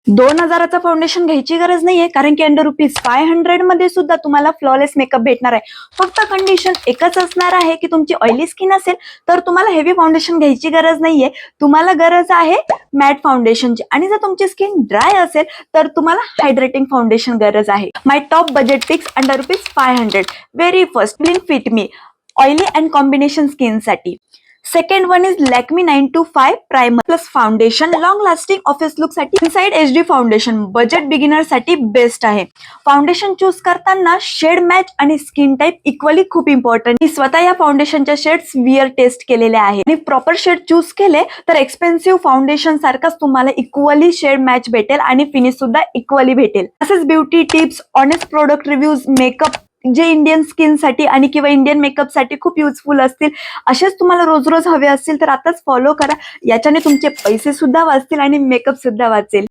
2000चा foundation घ्यायची गरज नाहीये, कारण की अंडर ₹500 मध्ये सुद्धा तुम्हाला फ्लॉलेस मेकअप भेटणार आहे. फक्त कंडिशन एकच असणार आहे की तुमची ऑइली स्किन असेल तर तुम्हाला हेवी फाउंडेशन घ्यायची गरज नाहीये. तुम्हाला गरज आहे मॅट फाउंडेशनची, आणि जर तुमची स्किन ड्राय असेल तर तुम्हाला हायड्रेटिंग फाउंडेशन गरज आहे. My top budget picks under ₹500. Very first, blink fit me oily and combination skin साठी. Second one is Lakme 925 primer plus foundation, long lasting office look साठी. Inside HD foundation budget beginner साठी best आहे. Foundation choose करताना shade match आणि skin type equally खूप important. मी स्वतः या फाउंडेशनच्या शेड्स वियर टेस्ट केलेले आहे आणि प्रॉपर शेड चूज केले तर एक्सपेन्सिव्ह फाउंडेशन सारखाच तुम्हाला इक्वली शेड मॅच भेटेल आणि फिनिश सुद्धा इक्वली भेटेल. तसेच beauty tips, honest product reviews, makeup जे इंडियन स्किन साठी आणि किंवा इंडियन मेकअप साठी खूप युजफुल असतील, असेच तुम्हाला रोज रोज हवे असतील तर आताच फॉलो करा. याच्याने तुमचे पैसे सुद्धा वाचतील आणि मेकअप सुद्धा वाचेल.